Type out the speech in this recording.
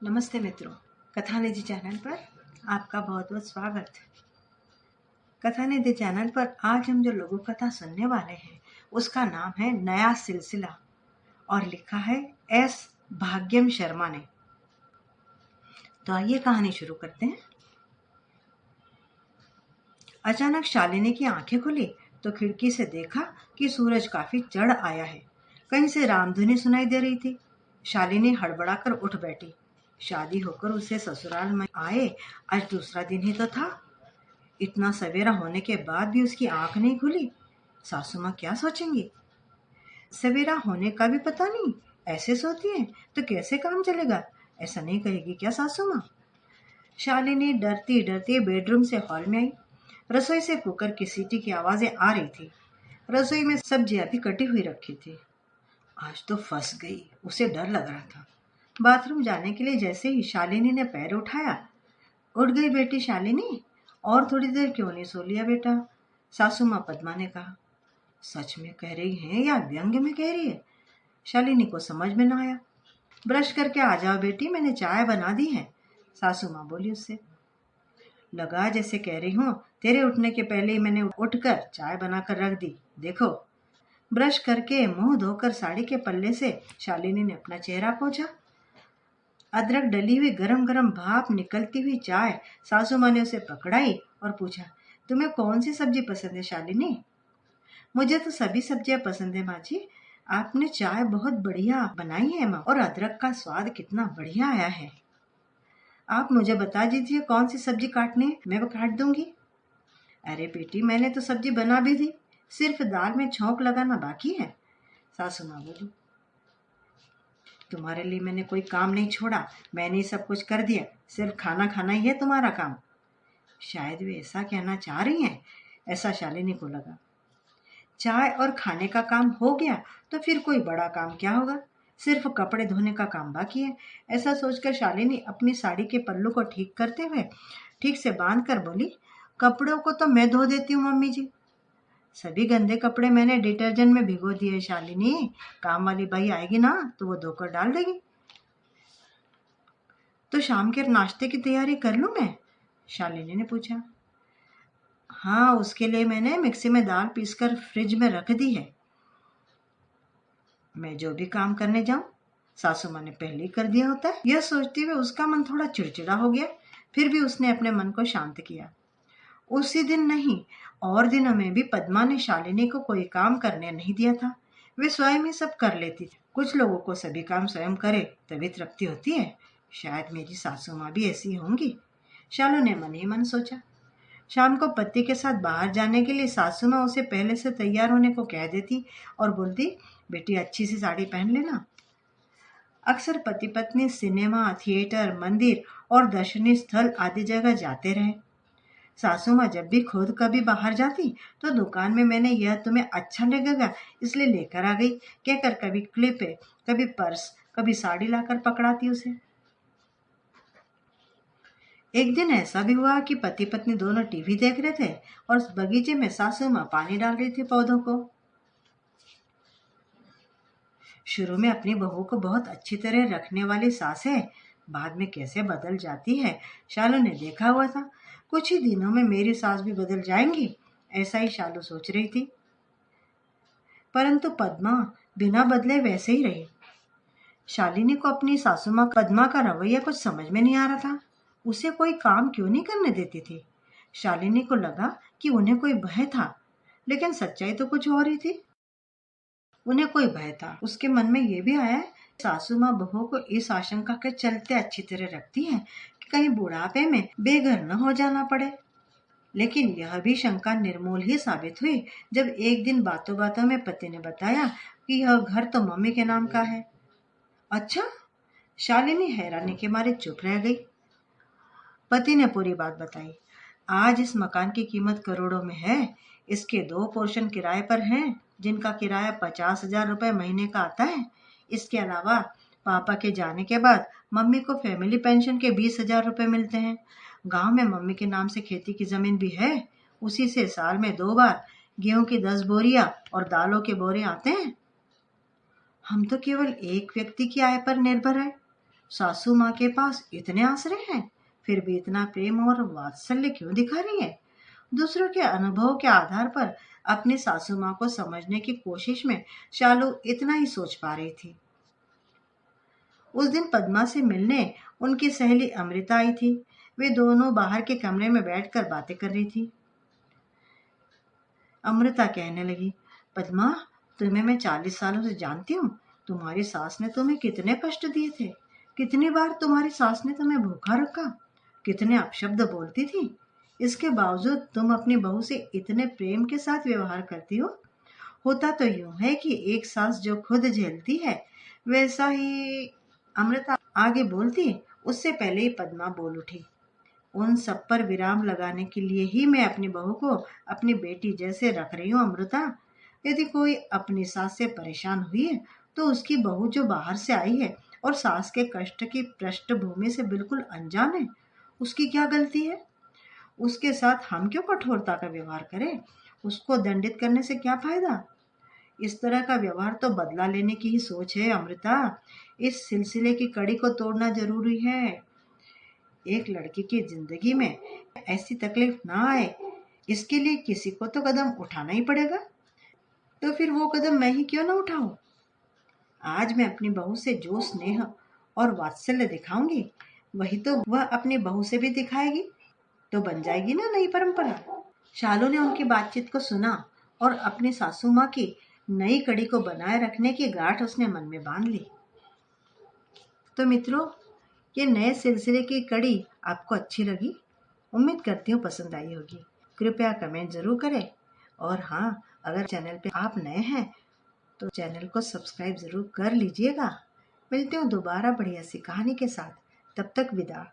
नमस्ते मित्रों, कथा निधि चैनल पर आपका बहुत बहुत स्वागत। कथा निधि चैनल पर आज हम जो लघु कथा सुनने वाले हैं उसका नाम है नया सिलसिला और लिखा है एस भाग्यम शर्मा ने। तो आइए कहानी शुरू करते हैं। अचानक शालिनी की आंखें खुली तो खिड़की से देखा कि सूरज काफी चढ़ आया है। कहीं से रामधुनी सुनाई दे रही थी। शालिनी हड़बड़ाकर उठ बैठी। शादी होकर उसे ससुराल में आए आज दूसरा दिन ही तो था। इतना सवेरा होने के बाद भी उसकी आंख नहीं खुली। सासू माँ क्या सोचेंगी? सवेरा होने का भी पता नहीं, ऐसे सोती है तो कैसे काम चलेगा? ऐसा नहीं कहेगी क्या सासू माँ? शालिनी डरती डरती बेडरूम से हॉल में आई। रसोई से कुकर की सीटी की आवाजें आ रही थी। रसोई में सब्जियां भी कटी हुई रखी थी। आज तो फंस गई, उसे डर लग रहा था। बाथरूम जाने के लिए जैसे ही शालिनी ने पैर उठाया, उठ गई बेटी शालिनी, और थोड़ी देर क्यों नहीं सो लिया बेटा? सासू माँ पद्मा ने कहा। सच में कह रही है या व्यंग में कह रही है? शालिनी को समझ में ना आया। ब्रश करके आ जाओ बेटी, मैंने चाय बना दी है, सासू माँ बोली उससे। लगा जैसे कह रही हूँ, तेरे उठने के पहले ही मैंने उठकर चाय बनाकर रख दी। देखो। ब्रश करके मुंह धोकर साड़ी के पल्ले से शालिनी ने अपना चेहरा पोंछा। अदरक डली हुई गरम गरम भाप निकलती हुई चाय सासू माँ ने उसे पकड़ाई और पूछा, तुम्हें कौन सी सब्जी पसंद है शालिनी? मुझे तो सभी सब्जियां पसंद है माँ जी। आपने चाय बहुत बढ़िया बनाई है माँ, और अदरक का स्वाद कितना बढ़िया आया है। आप मुझे बता दीजिए कौन सी सब्जी काटनी है, मैं वो काट दूंगी। अरे बेटी, मैंने तो सब्जी बना भी दी, सिर्फ दाल में छौंक लगाना बाकी है, सासू माँ बोली। तुम्हारे लिए मैंने कोई काम नहीं छोड़ा, मैंने सब कुछ कर दिया, सिर्फ खाना खाना ही है तुम्हारा काम। शायद वे ऐसा कहना चाह रही हैं, ऐसा शालिनी को लगा। चाय और खाने का काम हो गया तो फिर कोई बड़ा काम क्या होगा? सिर्फ कपड़े धोने का काम बाकी है, ऐसा सोचकर शालिनी अपनी साड़ी के पल्लू को ठीक करते हुए ठीक से बांध कर बोली, कपड़ों को तो मैं धो देती हूँ मम्मी जी। सभी गंदे कपड़े मैंने डिटर्जेंट में भिगो दिए शालिनी, काम वाली बाई आएगी ना तो वो धोकर डाल देगी। तो शाम के नाश्ते की तैयारी कर लूं मैं? शालिनी ने पूछा। हाँ, उसके लिए मैंने मिक्सी में दाल पीसकर फ्रिज में रख दी है। मैं जो भी काम करने जाऊं सासू माँ ने पहले ही कर दिया होता है। यह सोचते हुए उसका मन थोड़ा चिड़चिड़ा हो गया। फिर भी उसने अपने मन को शांत किया। उसी दिन नहीं, और दिनों में भी पद्मा ने शालिनी को कोई काम करने नहीं दिया था। वे स्वयं ही सब कर लेती थी। कुछ लोगों को सभी काम स्वयं करे तभी तृप्ति होती है। शायद मेरी सासू माँ भी ऐसी होंगी, शालू ने मन ही मन सोचा। शाम को पति के साथ बाहर जाने के लिए सासू माँ उसे पहले से तैयार होने को कह देती और बोलती, बेटी अच्छी सी साड़ी पहन लेना। अक्सर पति पत्नी सिनेमा, थिएटर, मंदिर और दर्शनीय स्थल आदि जगह जाते रहे। सासू माँ जब भी खुद कभी बाहर जाती तो दुकान में मैंने यह तुम्हें अच्छा लगेगा इसलिए लेकर आ गई कहकर कभी क्लिप, कभी पर्स, कभी साड़ी लाकर पकड़ाती उसे। एक दिन ऐसा भी हुआ कि पति पत्नी दोनों टीवी देख रहे थे और उस बगीचे में सासू माँ पानी डाल रही थी पौधों को। शुरू में अपनी बहू को बहुत अच्छी तरह रखने वाली सास है, बाद में कैसे बदल जाती है शालू ने देखा हुआ था। कुछ ही दिनों में मेरी सास भी बदल जाएंगी, ऐसा ही शालू सोच रही थी। परंतु पद्मा बिना बदले वैसे ही रही। शालिनी को अपनी सासू माँ पद्मा का रवैया कुछ समझ में नहीं आ रहा था। उसे कोई काम क्यों नहीं करने देती थी? शालिनी को लगा कि उन्हें कोई भय था, लेकिन सच्चाई तो कुछ और ही थी। उन्हें कोई भय था। उसके मन में यह भी आया, सासू माँ बहू को इस आशंका के चलते अच्छी तरह रखती है कि कहीं बुढ़ापे में बेघर न हो जाना पड़े। लेकिन यह भी शंका निर्मूल ही साबित हुई जब एक दिन बातों बातों में पति ने बताया कि यह घर तो मम्मी के नाम का है। अच्छा? शालिनी हैरानी के मारे चुप रह गई। पति ने पूरी बात बताई। आज इस मकान की कीमत करोड़ों में है। इसके 2 पोर्शन किराए पर हैं, जिनका किराया 50,000 रुपए महीने का आता है। इसके अलावा पापा के जाने के बाद मम्मी को फैमिली पेंशन के 20,000 रुपए मिलते हैं। गांव में मम्मी के नाम से खेती की जमीन भी है, उसी से साल में 2 बार गेहूं की 10 बोरियां और दालों के बोरे आते हैं। हम तो केवल एक व्यक्ति की आय पर निर्भर है, सासू माँ के पास इतने आसरे हैं, फिर भी इतना प्रेम और वात्सल्य क्यों दिखा रही है? दूसरों के अनुभव के आधार पर अपनी सासू माँ को समझने की कोशिश में शालू इतना ही सोच पा रही थी। उस दिन पद्मा से मिलने उनकी सहेली अमृता आई थी। वे दोनों बाहर के कमरे में बैठकर बातें कर रही थी। अमृता कहने लगी, पद्मा, तुम्हें मैं 40 सालों से जानती हूँ। तुम्हारी सास ने तुम्हें कितने कष्ट दिए थे। कितनी बार तुम्हारी सास ने तुम्हें भूखा रखा, कितने अपशब्द बोलती थी। इसके बावजूद तुम अपनी बहू से इतने प्रेम के साथ व्यवहार करती हो। होता तो यूं है कि एक सास जो खुद झेलती है, वैसा ही। अमृता आगे बोलती, उससे पहले ही पद्मा बोल उठी। उन सब पर विराम लगाने के लिए ही मैं अपनी बहू को अपनी बेटी जैसे रख रही हूँ अमृता। यदि कोई अपनी सास से परेशान हुई है, तो उसकी बहू जो बाहर से आई है और सास के कष्ट की पृष्ठभूमि से बिल्कुल अनजान है, उसकी क्या गलती है? उसके साथ हम क्यों कठोरता का व्यवहार करें? उसको दंडित करने से क्या फायदा? इस तरह का व्यवहार तो बदला लेने की ही सोच है अमृता। इस सिलसिले की कड़ी को तोड़ना जरूरी है। एक लड़की की जिंदगी में ऐसी तकलीफ ना आए, इसके लिए किसी को तो कदम उठाना ही पड़ेगा। तो फिर वो कदम मैं ही क्यों ना उठाऊं? आज मैं अपनी बहू से जो स्नेह और वात्सल्य दिखाऊंगी, वही तो वह अपनी बहू से भी दिखाएगी। तो बन जाएगी ना नई परंपरा। शालू ने उनकी बातचीत को सुना और अपनी सासू माँ की नई कड़ी को बनाए रखने की गांठ उसने मन में बांध ली। तो मित्रों, ये नए सिलसिले की कड़ी आपको अच्छी लगी? उम्मीद करती हूँ पसंद आई होगी। कृपया कमेंट जरूर करें। और हाँ, अगर चैनल पे आप नए हैं तो चैनल को सब्सक्राइब जरूर कर लीजिएगा। मिलते हूँ दोबारा बढ़िया सी कहानी के साथ। तब तक विदा।